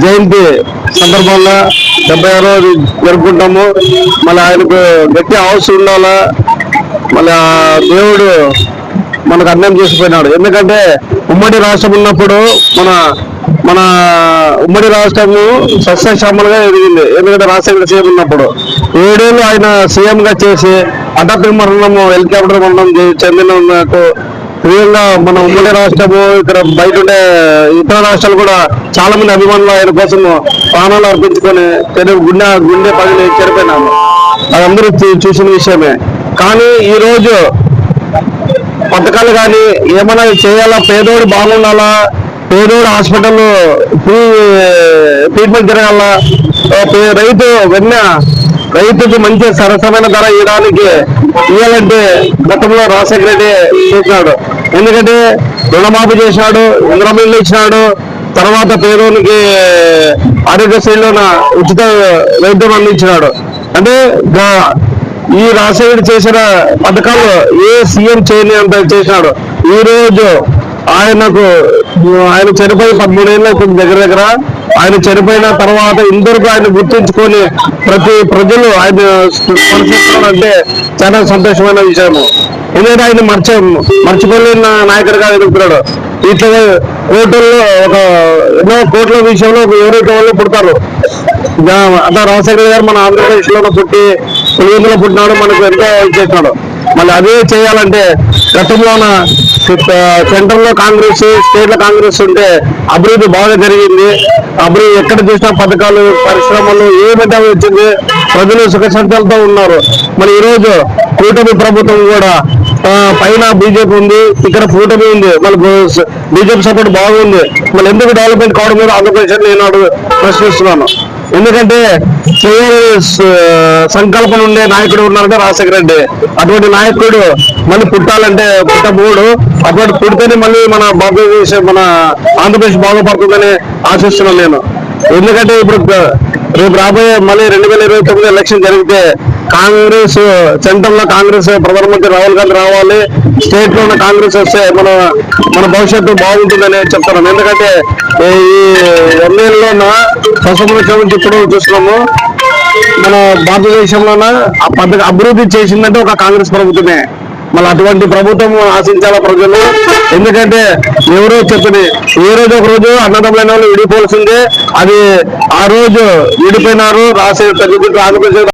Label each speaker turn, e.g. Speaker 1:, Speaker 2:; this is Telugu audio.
Speaker 1: జయంతి సందర్భంగా 76వ రోజు జరుపుకుంటాము. మళ్ళీ ఆయనకు గట్టి అవసరం ఉండాలా. మళ్ళీ ఆ దేవుడు మనకు అన్యాయం చేసిపోయినాడు. ఎందుకంటే ఉమ్మడి రాష్ట్రం ఉన్నప్పుడు మన మన ఉమ్మడి రాష్ట్రము సస్యశ్యామలుగా ఎదిగింది. ఎందుకంటే రాజశేఖర సీఎం ఉన్నప్పుడు 7 ఏళ్ళు ఆయన సీఎం గా చేసి హఠాత్తు మరణం, హెలికాప్టర్ మరణం చెందిన ప్రియంగా మన ఉమ్మడి రాష్ట్రము ఇక్కడ బయట ఉండే ఇతర రాష్ట్రాలు కూడా చాలా మంది అభిమానులు ఆయన కోసం ప్రాణాలు అర్పించుకొని గుండె పగిలి చనిపోయినాము. అదందరూ చూసిన విషయమే. కానీ ఈ రోజు పథకాలు కానీ ఏమైనా చేయాలా, పేదోడు బాగుండాలా, పేదోడు హాస్పిటల్ ఫ్రీ ట్రీట్మెంట్ జరగాల, రైతుకి మంచి సరసమైన ధర ఇవ్వాలంటే గతంలో రాజశేఖర రెడ్డి చేసినాడు. ఎందుకంటే రుణమాఫీ చేసినాడు, ఇంద్రమిల్లు ఇచ్చినాడు, తర్వాత పేదోనికి ఆరోగ్యశ్రీలో ఉచిత వైద్యం అందించినాడు. అంటే ఈ రాజశేఖర చేసిన పథకాలు ఏ సీఎం చేయని అంత చేసినాడు. ఈ రోజు ఆయన చనిపోయి 13 ఏళ్ళు అవుతుంది దగ్గర. ఆయన చనిపోయిన తర్వాత ఇంతవరకు ఆయన గుర్తుంచుకొని ప్రతి ప్రజలు ఆయన స్మరించాలంటే చాలా సంతోషమైన విషయము. ఎందుకంటే ఆయన మర్చిపోలేని నాయకుడిగా ఎదుగుతున్నాడు. ఇట్లా కోర్టుల్లో ఎన్నో కోట్ల విషయంలో ఎవరైతే వాళ్ళు పుడతారు. అట్లా రాజశేఖర గారు మన ఆంధ్రప్రదేశ్ లోనే పుట్టి పులివెందులో పుట్టినాడు, మనకు ఎంతో చేసినాడు. మళ్ళీ అదే చేయాలంటే గతంలోన సెంట్రల్ లో కాంగ్రెస్, స్టేట్ లో కాంగ్రెస్ ఉంటే అభివృద్ధి బాగా జరిగింది. అభివృద్ధి ఎక్కడ చూసినా పథకాలు, పరిశ్రమలు ఏమంటే వచ్చింది, ప్రజలు సుఖశాంతాలతో ఉన్నారు. మరి ఈరోజు కూటమి ప్రభుత్వం కూడా పైన బీజేపీ ఉంది, ఇక్కడ కూటమి ఉంది, మళ్ళీ బీజేపీ సపోర్ట్ బాగుంది. మళ్ళీ ఎందుకు డెవలప్మెంట్ కావడం మీద ఆంధ్రప్రదేశ్ నేను ప్రశ్నిస్తున్నాను. ఎందుకంటే సంకల్పం ఉండే నాయకుడు ఉన్నారంటే రాజశేఖర రెడ్డి. అటువంటి నాయకుడు మళ్ళీ పుట్టాలంటే పుట్టబోడు. అటువంటి పుడితేనే మళ్ళీ మన ఆంధ్రప్రదేశ్ బాగుపడుతుందని ఆశిస్తున్నాను నేను. ఎందుకంటే ఇప్పుడు రేపు రాబోయే మళ్ళీ 2029 ఎలక్షన్ జరిగితే కాంగ్రెస్ సెంట్రల్ లో కాంగ్రెస్ ప్రధానమంత్రి రాహుల్ గాంధీ రావాలి, స్టేట్ లో ఉన్న కాంగ్రెస్ వస్తే మన భవిష్యత్తు బాగుంటుందని చెప్తున్నాను. ఎందుకంటే ఈ ఎన్నేళ్ళలో స్వతంత్రం నుంచి ఇప్పుడు చూస్తున్నాము, మన భారతదేశంలోన అభివృద్ధి చేసిందంటే ఒక కాంగ్రెస్ ప్రభుత్వమే. మళ్ళీ అటువంటి ప్రభుత్వం ఆశించాల ప్రజలు. ఎందుకంటే ఎవరో చెప్పింది ఏ రోజు ఒక రోజు అన్నదమ్ములైన వాళ్ళు విడిపోవాల్సిందే. అది ఆ రోజు విడిపోయినారు. రాజశేఖర